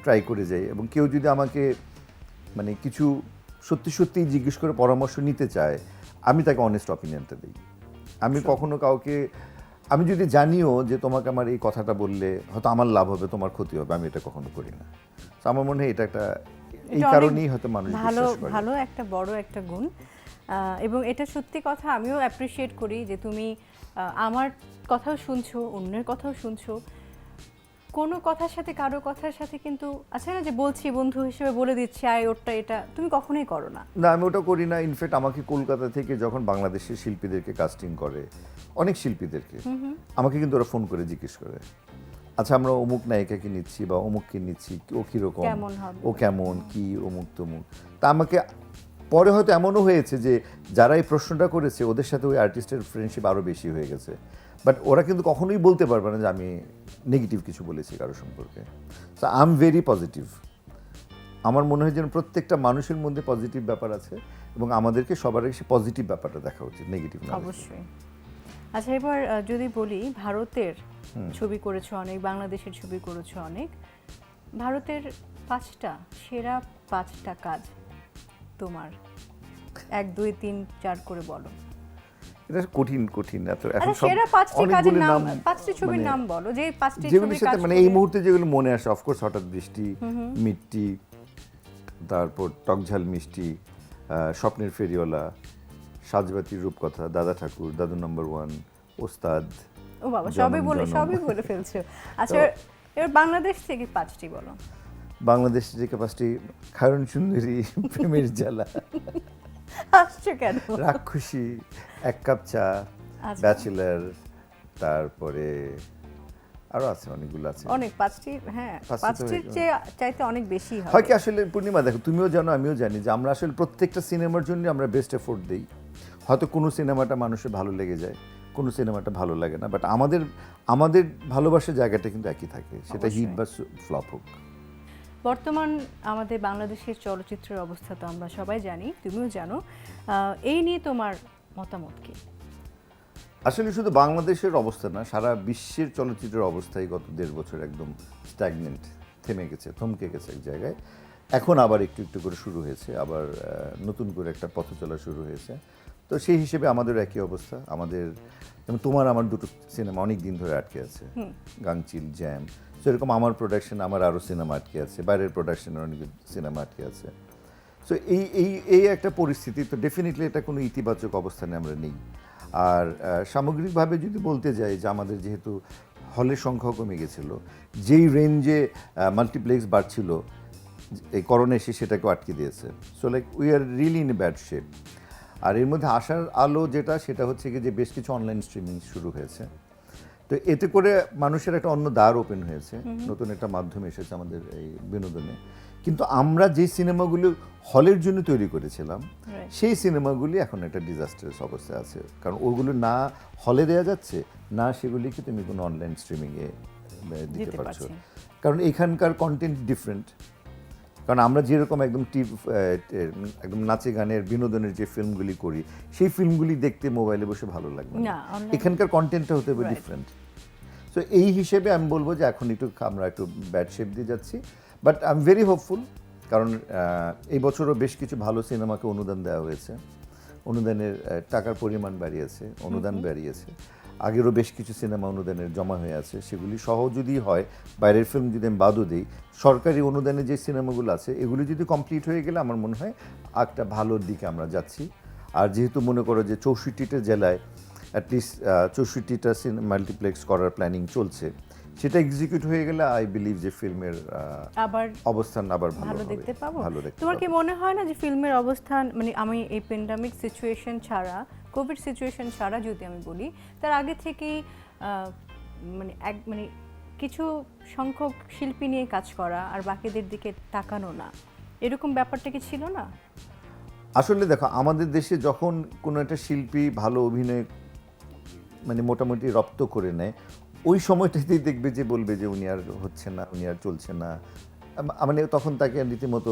ট্রাই করে যাই। এবং কেউ যদি আমাকে মানে কিছু সত্যি জিজ্ঞেস করে পরামর্শ নিতে চায়, আমি তাকে অনেস্ট অপিনিয়নটা দিই। আমি কখনো কাউকে, আমি যদি জানিও যে তোমাকে আমার এই কথাটা বললে হয়তো আমার লাভ হবে, তোমার ক্ষতি হবে, আমি এটা কখনো করি না। তো আমার মনে হয় এটা একটা, এই এটা অনেক কারণেই হয়তো মানুষ ভালো বিশ্বাস করে। ভালো একটা বড় একটা গুণ। এবং এটা সত্যি কথা, আমিও অ্যাপ্রিসিয়েট করি যে তুমি আমার কথাও শুনছো, অন্যের কথাও শুনছো। কোনো কথার সাথে কারো কথার সাথে কিন্তু আছে না যে বলছি বন্ধু হিসেবে বলে দিচ্ছি আয় ওরটা এটা, তুমি কখনোই করো না। না, আমি ওটা করি না। ইনফ্যাক্ট আমাকে কলকাতা থেকে যখন বাংলাদেশের শিল্পীদেরকে কাস্টিং করে, অনেক শিল্পীদেরকে, আমাকে কিন্তু ওরা ফোন করে জিজ্ঞেস করে, আচ্ছা আমরা অমুক নায়িকাকে নিচ্ছি বা অমুককে নিচ্ছি, ও কীরকম, কেমন হবে? ও কেমন, কি অমুক তমুক। তা আমাকে পরে হয়তো এমনও হয়েছে যে যারা এই প্রশ্নটা করেছে ওদের সাথে ওই আর্টিস্টের ফ্রেন্ডশিপ আরও বেশি হয়ে গেছে, বাট ওরা কিন্তু কখনোই বলতে পারবে না যে আমি নেগেটিভ কিছু বলেছি কারো সম্পর্কে। So I am very positive. আমার মনে হয় যেন প্রত্যেকটা মানুষের মধ্যে পজিটিভ ব্যাপার আছে এবং আমাদেরকে সবার এসে পজিটিভ ব্যাপারটা দেখা উচিত, নেগেটিভ না। অবশ্যই। আচ্ছা, এবার যদি বলি ভারতের ছবি করেছো অনেক, বাংলাদেশের ছবি করেছো অনেক, ভারতের 5টা সেরা 5টা কাজ তোমার 1 2 3 4 করে বলো। এটা কঠিন কঠিন এত আরে এখন সব সেরা 5টি কাজের অনেকগুলো নাম, 5টি ছবির নাম বলো যে 5টি যেগুলোর ছবির সাথে কাজ মানে এই মুহূর্তে যেগুলো মনে আসে, অফকোর্স হঠাৎ বৃষ্টি, মিট্টি, তারপর টকঝাল মিষ্টি, স্বপ্নের ফেরিওয়ালা, সাজবাতির রূপকথা, দাদা ঠাকুর, দাদু নম্বর 1, ওস্তাদ। ও বাবা, জনম জনম। সবই বলে ফেলছো। আচ্ছা, এবার বাংলাদেশ থেকে 5টি বলো। বাংলাদেশ থেকে 5টি, খায়রন সুন্দরী, প্রেমের জ্বালা, আসছো কেন? রাক্ষসী, এক কাপ চা, আচ্ছা। ব্যাচেলার, তারপরে আরো আছে, অনেকগুলো আছে। অনেক 5টি, হ্যাঁ 5টি তো 5টির চেয়ে চাইতে অনেক বেশি হয় হবে। কি আসলে পূর্ণিমা, দেখো তুমিও জানো আমিও জানি যে আমরা আসলে প্রত্যেকটা সিনেমার জন্য আমরা বেস্ট এফোর্ট দিই। হয়তো কোনো সিনেমাটা মানুষের ভালো লেগে যায়, কোনো সিনেমাটা ভালো লাগে না, বাট আমাদের ভালোবাসার জায়গাটা কিন্তু একই থাকে, সেটা হিট বা ফ্লপ হোক। বর্তমান আমাদের বাংলাদেশের চলচ্চিত্রের অবস্থা তো আমরা সবাই জানি, তুমিও জানো, এই নিয়ে তোমার মতামত কি? আসলে শুধু বাংলাদেশের অবস্থা না, সারা বিশ্বের চলচ্চিত্রের অবস্থাই গত 1.5 বছর একদম স্ট্যাগনেন্ট, থেমে গেছে, থমকে গেছে এক জায়গায়। এখন আবার একটু একটু করে শুরু হয়েছে, আবার নতুন করে একটা পথ চলা শুরু হয়েছে। তো সেই হিসেবে আমাদের একই অবস্থা। আমাদের যেমন তোমার আমার দুটো সিনেমা অনেক দিন ধরে আটকে আছে, গাংচিল, জ্যাম। সেরকম আমার প্রোডাকশন, আমার আরও সিনেমা আটকে আছে, বাইরের প্রোডাকশনের অনেক সিনেমা আটকে আছে। সো এই একটা পরিস্থিতি, তো ডেফিনেটলি এটা কোনো ইতিবাচক অবস্থানে আমরা নেই। আর সামগ্রিকভাবে যদি বলতে যাই যে আমাদের যেহেতু হলের সংখ্যাও কমে গেছিলো, যেই রেঞ্জে মাল্টিপ্লেক্স বাড়ছিল, এই করোনা এসে সেটাকেও আটকে দিয়েছে। So like we are really in a bad shape. আর এর মধ্যে আসার আলো যেটা, সেটা হচ্ছে কি যে বেশ কিছু অনলাইন স্ট্রিমিং শুরু হয়েছে। তো এতে করে মানুষের একটা অন্য দ্বার ওপেন হয়েছে, নতুন একটা মাধ্যম এসেছে আমাদের এই বিনোদনে। কিন্তু আমরা যে সিনেমাগুলো হলের জন্য তৈরি করেছিলাম, সেই সিনেমাগুলি এখন একটা ডিজাস্টারাস অবস্থায় আছে, কারণ ওগুলো না হলে দেওয়া যাচ্ছে, না সেগুলিকে তুমি কোনো অনলাইন স্ট্রিমিংয়ে দিতে পারছো। কারণ এখানকার কন্টেন্ট ডিফারেন্ট। কারণ আমরা যেরকম একদম নাচে গানের বিনোদনের যে ফিল্মগুলি করি, সেই ফিল্মগুলি দেখতে মোবাইলে বসে ভালো লাগবে না, এখানকার কন্টেন্টটা হতে হবে ডিফারেন্ট। সো এই হিসেবে আমি বলবো যে এখন আমরা একটু ব্যাড শেপ দিয়ে যাচ্ছি, but I am very hopeful. কারণ এই বছরও বেশ কিছু ভালো সিনেমাকে অনুদান দেওয়া হয়েছে, অনুদানের টাকার পরিমাণ বাড়িয়েছে, অনুদান বাড়িয়েছে। আগেরও বেশ কিছু সিনেমা অনুদানের জমা হয়ে আছে, সেগুলি সহ যদি হয়, বাইরের ফিল্ম যদি আমি বাদও দিই, সরকারি অনুদানে যে সিনেমাগুলো আছে এগুলি যদি কমপ্লিট হয়ে গেলে আমার মনে হয় একটা ভালোর দিকে আমরা যাচ্ছি। আর যেহেতু মনে করো যে 64টা জেলায় অ্যাটলিস্ট 64টা মাল্টিপ্লেক্স করার প্ল্যানিং চলছে, সেটা এক্সিকিউট হয়ে গেলে আই বিলিভ যে ফিল্মের আবার অবস্থান আবার ভালো দেখতে পাবো। ভালো দেখতে তোমার কি মনে হয় না যে ফিল্মের অবস্থান, মানে আমি এই প্যান্ডেমিক সিচুয়েশন ছাড়া, কোভিড সিচুয়েশন ছাড়া যদি আমি বলি, তার আগে থেকেই মানে কিছু সংখ্যক শিল্পী নিয়ে কাজ করা আর বাকিদের দিকে তাকানো না, এরকম ব্যাপারটা কি ছিল না? আসলে দেখো, আমাদের দেশে যখন কোনো একটা শিল্পী ভালো অভিনয় মানে মোটামুটি রপ্ত করে নেয়, ওই সময়টাতেই দেখবে যে বলবে যে উনি আর হচ্ছে না, উনি আর চলছে না, মানে তখন তাকে রীতিমতো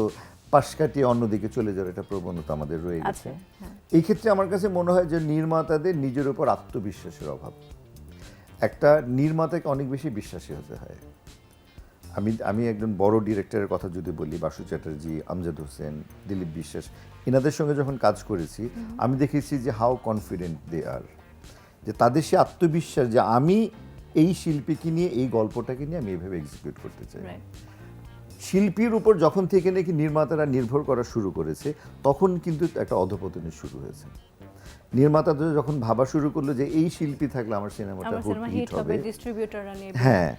পাশ কাটিয়ে অন্যদিকে চলে যাওয়ার একটা প্রবণতা আমাদের রয়ে গেছে। এই ক্ষেত্রে আমার কাছে মনে হয় যে নির্মাতাদের নিজের উপর আত্মবিশ্বাসের অভাব। একটা নির্মাতাকে অনেক বেশি বিশ্বাসী হতে হয়। আমি একজন বড় ডিরেক্টরের কথা যদি বলি, বাসু চ্যাটার্জি, আমজাদ হোসেন, দিলীপ বিশ্বাস, এনাদের সঙ্গে যখন কাজ করেছি, আমি দেখেছি যে হাউ কনফিডেন্ট দে আর, যে তাদের সে আত্মবিশ্বাস যে আমি এই শিল্পীকে নিয়ে, এই গল্পটাকে নিয়ে আমি এইভাবে এক্সিকিউট করতে চাই। শিল্পীর উপর যখন থেকে নাকি নির্মাতারা নির্ভর করা শুরু করেছে, তখন কিন্তু একটা অধপতনের শুরু হয়েছে। নির্মাতাদের যখন ভাবা শুরু করলো যে এই শিল্পী থাকলে আমার সিনেমাটা হিট হবে, ডিস্ট্রিবিউটররা নেবে, হ্যাঁ,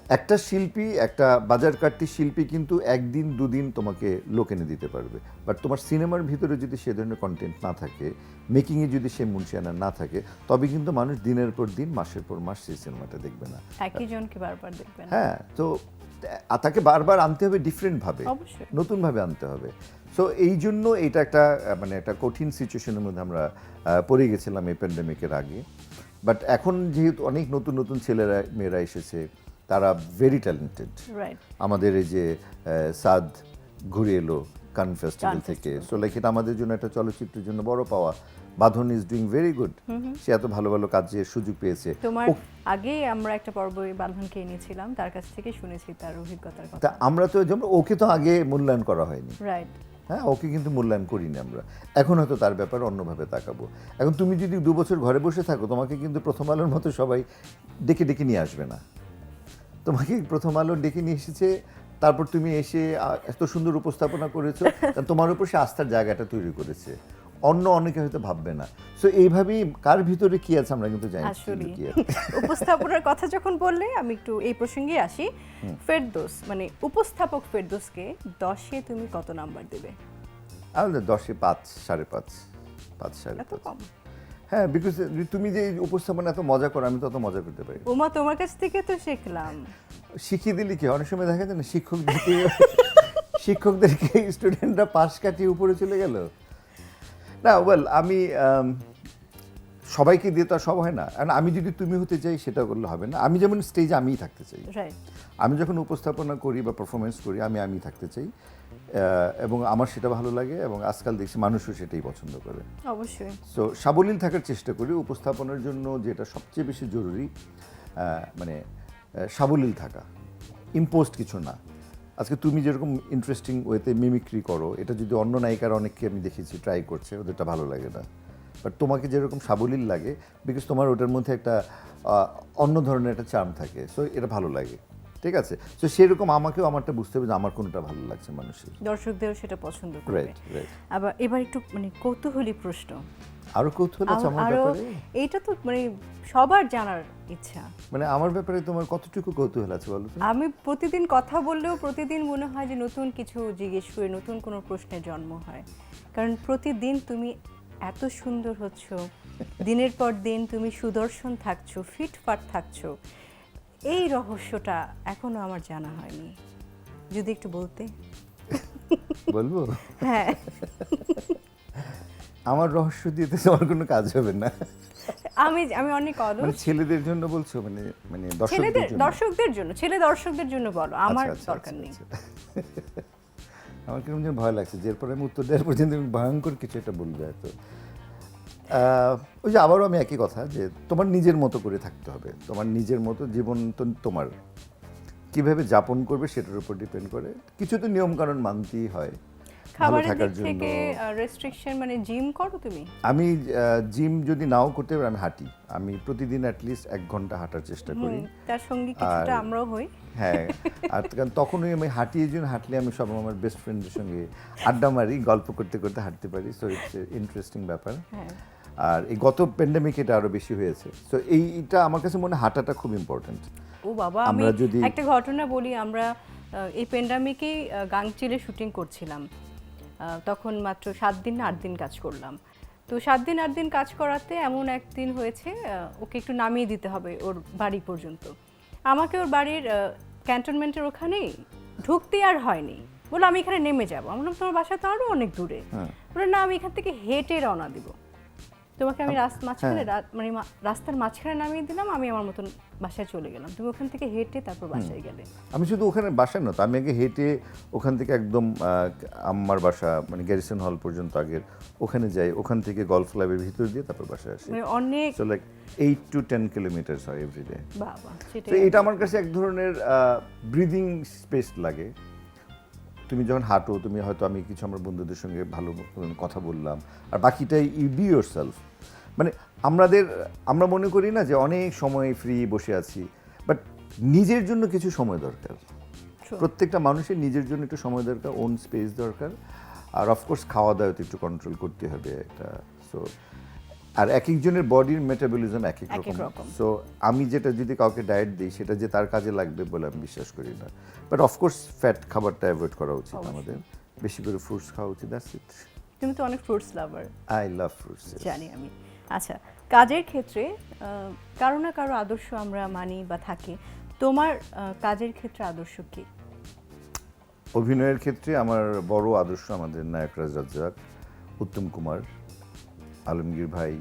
একটা শিল্পী, একটা বাজার কাটতি শিল্পী কিন্তু একদিন দুদিন তোমাকে লোক এনে দিতে পারবে, বাট তোমার সিনেমার ভিতরে যদি সে ধরনের কন্টেন্ট না থাকে, মেকিংয়ে যদি সে মুন্সিয়ানা না থাকে, তবে কিন্তু মানুষ দিনের পর দিন, মাসের পর মাস সেই সিনেমাটা দেখবে না। একই জনকে বারবার দেখবেন। হ্যাঁ, তো তাকে বারবার আনতে হবে ডিফারেন্টভাবে, অবশ্যই। নতুনভাবে আনতে হবে। সো এই জন্য এটা একটা মানে একটা কঠিন সিচুয়েশনের মধ্যে আমরা পড়ে গেছিলাম এই প্যান্ডেমিকের আগে। বাট এখন যেহেতু অনেক নতুন নতুন ছেলেরা মেয়েরা এসেছে, তারা ভেরি ট্যালেন্টেড। রাইট। আমাদের এই যে সাদ ঘুরে এলো কান ফেস্টিভ্যাল কান থেকে, সো লাইক এটা আমাদের জন্য একটা চলচ্চিত্রের জন্য বড় পাওয়া। বাঁধন ইজ ডুইং ভেরি গুড, সে এত ভালো ভালো কাজের সুযোগ পেয়েছে। তোমার আগে আমরা একটা পর্ব বাঁধনকে এনেছিলাম, তার কাছ থেকে শুনেছি তার অভিজ্ঞতার তা কথা। আমরা তো যেমন ওকে তো আগে মূল্যায়ন করা হয়নি, রাইট। হ্যাঁ, ওকে কিন্তু মূল্যায়ন করিনি আমরা। এখন হয়তো তার ব্যাপারে অন্যভাবে তাকাবো। এখন তুমি যদি 2 বছর ঘরে বসে থাকো, তোমাকে কিন্তু প্রথম আলোর মতো সবাই ডেকে ডেকে নিয়ে আসবে না। তোমাকে প্রথম আলো ডেকে নিয়ে এসেছে, তারপর তুমি এসে এত সুন্দর উপস্থাপনা করেছো, তোমার উপর সে আস্থার জায়গাটা তৈরি করেছে। অন্য অনেকে হয়তো ভাববে না। সো এইভাবেই কার ভিতরে কি আছে আমরা কিন্তু জানি না আসলে কি আছে। উপস্থাপনার কথা যখন বললে আমি একটু এই প্রসঙ্গে আসি। ফেরদৌস মানে উপস্থাপক ফেরদৌসকে 10-এ তুমি কত নাম্বার দেবে? আমাদের 10-এ 5, 5.5, 5, এত 5.5। কম? হ্যাঁ, বিকজ তুমি যে উপস্থাপনা এত মজা করো, আমি তত মজা করতে পারি। ওমা, তোমার কাছ থেকে তো শিখলাম। শিখিয়ে দিলে কি অনেক সময় দেখা যায় না, শিক্ষকদেরকে স্টুডেন্টরা পাশ কাটিয়ে উপরে চলে গেল না। ওয়েল, আমি সবাইকে দিয়ে তো আর সব হয় না। কারণ আমি যদি তুমি হতে চাই সেটা করলে হবে না। আমি যেমন স্টেজে আমিই থাকতে চাই, রাইট। আমি যখন উপস্থাপনা করি বা পারফরমেন্স করি আমি থাকতে চাই, এবং আমার সেটা ভালো লাগে, এবং আজকাল দেখছি মানুষও সেটাই পছন্দ করে। অবশ্যই। সো সাবলীল থাকার চেষ্টা করি। উপস্থাপনার জন্য যেটা সবচেয়ে বেশি জরুরি, মানে সাবলীল থাকা, ইম্পোজড কিছু না। আজকে তুমি যেরকম ইন্টারেস্টিং ওয়েতে মিমিক্রি করো, এটা যদি অন্য নায়িকার অনেককে আমি দেখেছি ট্রাই করছে, ওদেরটা ভালো লাগে না। বাট তোমাকে যেরকম সাবলীল লাগে, বিকজ তোমার ওটার মধ্যে একটা অন্য ধরনের একটা চার্ম থাকে, সো এটা ভালো লাগে। ঠিক আছে, সো সেরকম আমাকেও আমারটা বুঝতে হবে যে আমার কোনটা ভালো লাগছে মানুষের, দর্শকদেরও সেটা পছন্দ করবে। Right right. আবার এবার একটু মানে কৌতূহলী প্রশ্ন। আরো কৌতূহল আছে আমার আরো ব্যাপারে? এইটা তো মানে সবার জানার ইচ্ছা। মানে আমার ব্যাপারে তোমার কতটুকু কৌতূহল আছে বলো তো? আমি প্রতিদিন কথা বললেও প্রতিদিন মনে হয় যে নতুন কিছু জিজ্ঞেস করে নতুন কোনো প্রশ্নের জন্ম হয়। কারণ প্রতিদিন তুমি এত সুন্দর হচ্ছ, দিনের পর দিন তুমি সুদর্শন থাকছো, ফিটফাট থাকছো। এই রহস্যটা এখনো আমার জানা হয়নি, যদি একটু বলতে। বলবো? হ্যাঁ। আমার রহস্য দিয়ে তো তোমার কোনো কাজ হবে না। আমি আমি অনেক অলস। মানে ছেলেদের জন্য বলছো? মানে মানে ছেলেদের দর্শকদের জন্য? দর্শকদের জন্য বলো, আমার আচ্ছা, দরকার নেই। আমার কিরকম যেন ভয় লাগছে যে এরপরে আমি উত্তর দেওয়ার পর্যন্ত তুমি ভয়ঙ্কর কিছু একটা বলবে হয়তো। ওই যে আবারও আমি একই কথা, যে তোমার নিজের মতো করে থাকতে হবে। তোমার নিজের মতো জীবন তো তোমার, কিভাবে যাপন করবে সেটার উপর ডিপেন্ড করে। কিছু তো নিয়ম কানুন মানতেই হয় ভালো খাবারের থাকার দিক জন্য। থেকে রেস্ট্রিকশন মানে জিম করো তুমি? আমি জিম যদি নাও করতে পারি, আমি হাঁটি। আমি প্রতিদিন অ্যাটলিস্ট 1 ঘন্টা হাঁটার চেষ্টা করি। তার সঙ্গে কিছুটা আমরাও হই। হ্যাঁ, আর কারণ তখনই আমি হাঁটি, এই জন্য হাঁটলে আমি সব আমার বেস্ট ফ্রেন্ডের সঙ্গে আড্ডা মারি, গল্প করতে করতে হাঁটতে পারি। সো ইটস ইন্টারেস্টিং ব্যাপার। হ্যাঁ। আর এই গত প্যান্ডেমিক এটা আরো বেশি হয়েছে। সো এইটা আমার কাছে মনে হয় হাঁটাটা খুব ইম্পর্টেন্ট। ও বাবা, আমি আমরা যদি একটা ঘটনা বলি। আমরা এই প্যান্ডেমিকেই গাংচিলে শুটিং করছিলাম। তখন মাত্র 7 দিন না 8 দিন কাজ করলাম। তো 7 দিন 8 দিন কাজ করাতে এমন একদিন হয়েছে, ওকে একটু নামিয়ে দিতে হবে ওর বাড়ি পর্যন্ত। আমাকে ওর বাড়ির ক্যান্টনমেন্টের ওখানেই ঢুকতে আর হয়নি। বলে আমি এখানে নেমে যাবো। আমি বললাম তোমার বাসা তো আরও অনেক দূরে। বলে না, আমি এখান থেকে হেঁটে রওনা দিব। তোমাকে আমি মাঝখানে মানে রাস্তার মাঝখানে নামিয়ে দিলাম, আমি আমার মতন বাসায় চলে গেলাম। তুমি ওখান থেকে হেঁটে তারপর বাসায় গেলে। আমি শুধু ওখানে বাসায় না তো, আমি আগে হেঁটে ওখান থেকে একদম আমার বাসা মানে গ্যারিসন হল পর্যন্ত আগের ওখানে যাই, ওখান থেকে গলফ ক্লাবের ভিতর দিয়ে তারপর বাসায় আসি। মানে অনেক, সো লাইক 8 to 10 কিলোমিটার হয় এভরিডে। বাবা, সেটা তো এটা আমার কাছে এক ধরনের ব্রিদিং স্পেস লাগে। তুমি যখন হাঁটো, তুমি হয়তো আমি কিছু আমার বন্ধুদের সঙ্গে ভালো কথা বললাম, আর বাকিটাই ইউ বি ইয়োর সেলফ। মানে আমরা মনে করি না যে অনেক সময় ফ্রি বসে আছি, বাট নিজের জন্য কিছু সময় দরকার। প্রত্যেকটা মানুষের নিজের জন্য একটু সময় দরকার, ওন স্পেস দরকার। আর অফকোর্স খাওয়া দাওয়া একটু কন্ট্রোল করতে হবে একটা। সো আর এক একজনের বডির মেটাবলিজম এক এক এক এক রকম রকম। সো আমি যেটা যদি কাউকে ডায়েট দিই সেটা যে তার কাজে লাগবে বলে আমি বিশ্বাস করি না, বাট অফকোর্স ফ্যাট খাবারটা অ্যাভয়েড করা উচিত আমাদের, বেশি করে ফ্রুটস খাওয়া উচিত, দ্যাটস ইট। তুমি তো অনেক fruits lover, I love fruits. জানি আমি। আচ্ছা, কাজের ক্ষেত্রে কারো না কারো আদর্শ আমরা মানি বা থাকি, তোমার কাজের ক্ষেত্রে আদর্শ কি? অভিনয়ের ক্ষেত্রে আমার বড় আদর্শ আমাদের নায়করাজ রাজ্জাক, উত্তম কুমার, আলমগীর ভাই,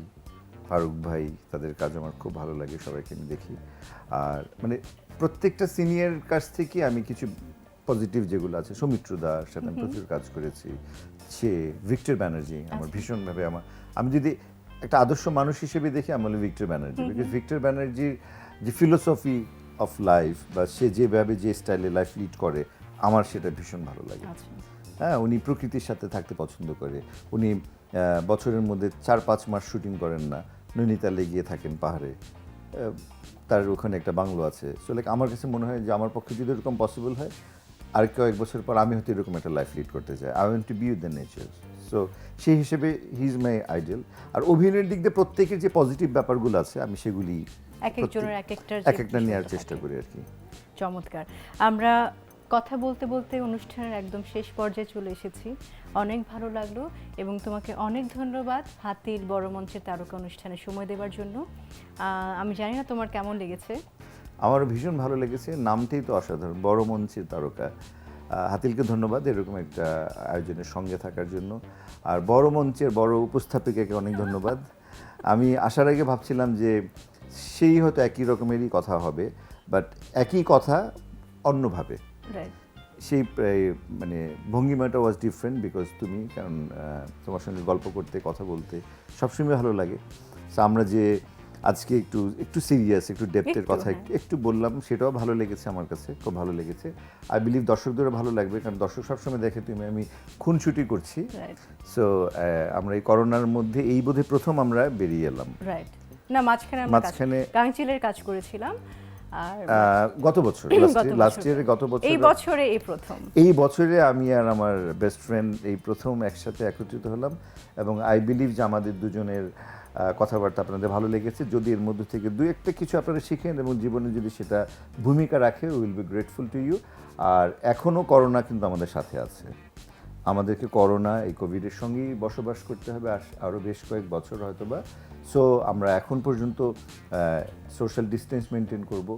ফারুক ভাই, তাদের কাজ আমার খুব ভালো লাগে, সবাইকে আমি দেখি। আর মানে প্রত্যেকটা সিনিয়র কাছ থেকে আমি কিছু পজিটিভ যেগুলো আছে, সৌমিত্র দার সাথে আমি প্রচুর কাজ করেছি, সে ভিক্টর ব্যানার্জি আমার ভীষণভাবে আমি যদি একটা আদর্শ মানুষ হিসেবে দেখি আমি বলি ভিক্টর ব্যানার্জি, বিকজ ভিক্টর ব্যানার্জির যে ফিলোসফি অফ লাইফ বা সে যেভাবে যে স্টাইলে লাইফ লিড করে আমার সেটা ভীষণ ভালো লাগে। আচ্ছা, হ্যাঁ, উনি প্রকৃতির সাথে থাকতে পছন্দ করে, উনি বছরের মধ্যে 4-5 মাস শুটিং করেন না, নৈনিতালে গিয়ে থাকেন পাহাড়ে, তার ওখানে একটা বাংলো আছে। সো লাইক আমার কাছে মনে হয় যে আমার পক্ষে যদি এরকম পসিবল হয় আর কয়েক বছর পর আমি হয়তো এরকম একটা লাইফ লিড করতে চাই। I want to B with the nature. So সেই হিসেবে হি ইজ মাই আইডল। আর অভিনয়ের দিক দিয়ে প্রত্যেকের যে পজিটিভ ব্যাপারগুলো আছে আমি সেগুলি এক একজনের এক একটার এক একটা নেওয়ার চেষ্টা করি আর কি। চমৎকার। আমরা কথা বলতে বলতে অনুষ্ঠানের একদম শেষ পর্যায়ে চলে এসেছি। অনেক ভালো লাগলো এবং তোমাকে অনেক ধন্যবাদ হাতির বড় মঞ্চের তারকা অনুষ্ঠানে সময় দেওয়ার জন্য। আমি জানি না তোমার কেমন লেগেছে। আমারও ভীষণ ভালো লেগেছে, নামটাই তো অসাধারণ, বড় মঞ্চের তারকা। হাতিলকে ধন্যবাদ এরকম একটা আয়োজনের সঙ্গে থাকার জন্য, আর বড় মঞ্চের বড় উপস্থাপিকাকে অনেক ধন্যবাদ। আমি আসার আগে ভাবছিলাম যে সেই হয়তো একই রকমেরই কথা হবে, বাট একই কথা অন্যভাবে, রাইট, সেই মানে ভঙ্গিমাটা ওয়াজ ডিফারেন্ট, বিকজ তুমি কারণ তোমার সঙ্গে গল্প করতে কথা বলতে সবসময় ভালো লাগে। সো আমরা যে আজকে একটু সিরিয়াস একটু ডেপথের একটু, কথা হ্যাঁ। একটু বললাম, সেটাও ভালো লেগেছে আমার কাছে, খুব ভালো লেগেছে। আই বিলিভ দর্শকদেরও ভালো লাগবে, কারণ দর্শক সবসময় দেখে আমি খুনসুটি করছি। রাইট, সো আমরা এই করোনার মধ্যে এই বোধহয় প্রথম আমরা বেরিয়ে এলাম। রাইট। না, মাঝখানে আমরা গাংচিলের কাজ করেছিলাম, আর গত বছর লাস্ট ইয়ারে গত বছর এই বছরে এই প্রথম, এই বছরে আমি আর আমার বেস্ট ফ্রেন্ড এই প্রথম একসাথে একত্রিত হলাম, এবং আই বিলিভ যে আমাদের দুজনের কথাবার্তা আপনাদের ভালো লেগেছে। যদি এর মধ্যে থেকে দু একটা কিছু আপনারা শিখেন এবং জীবনে যদি সেটা ভূমিকা রাখে, will be grateful to you. আর এখনও করোনা কিন্তু আমাদের সাথে আছে, আমাদেরকে করোনা এই কোভিডের সঙ্গেই বসবাস করতে হবে আরও বেশ কয়েক বছর হয়তোবা। সো আমরা এখন পর্যন্ত সোশ্যাল ডিস্টেন্স মেনটেন করব,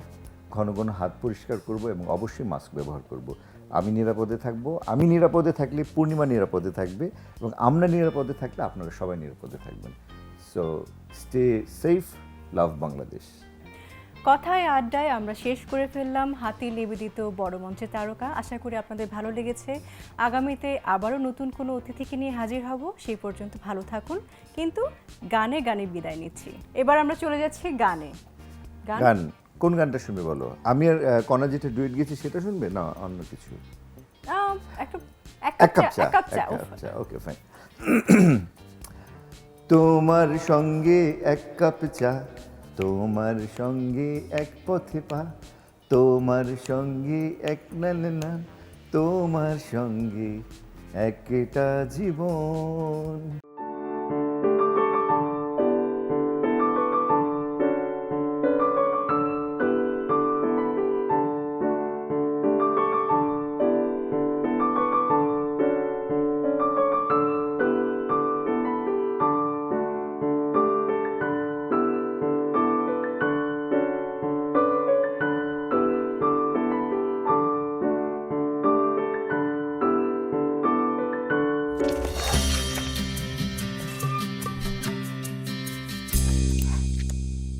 ঘন ঘন হাত পরিষ্কার করব এবং অবশ্যই মাস্ক ব্যবহার করব। আমি নিরাপদে থাকবো, আমি নিরাপদে থাকলে পূর্ণিমা নিরাপদে থাকবে, এবং আমরা নিরাপদে থাকলে আপনারা সবাই নিরাপদে থাকবেন। সো স্টে সেফ, লাভ বাংলাদেশ। কথায় আড্ডায় আমরা শেষ করে ফেললাম হাতি নিবেদিত বড় মঞ্চের তারকা। আশা করি আপনাদের ভালো লেগেছে। আগামীতে আবারও নতুন কোনো অতিথিকে নিয়ে হাজির হব, সেই পর্যন্ত ভালো থাকুন, কিন্তু গানে গানে বিদায় নিচ্ছি। এবার আমরা চলে যাচ্ছি গানে। গান কোন গানটা শুনবে বলো? আমি আর কণা যেটা ডুয়েট গেছি সেটা শুনবে না অন্য কিছু? এক কাপ চা। Okay fine. তোমার সঙ্গে এক কাপ চা, তোমার সঙ্গে এক পথে পা, তোমার সঙ্গে এক না, তোমার সঙ্গে একটা জীবন।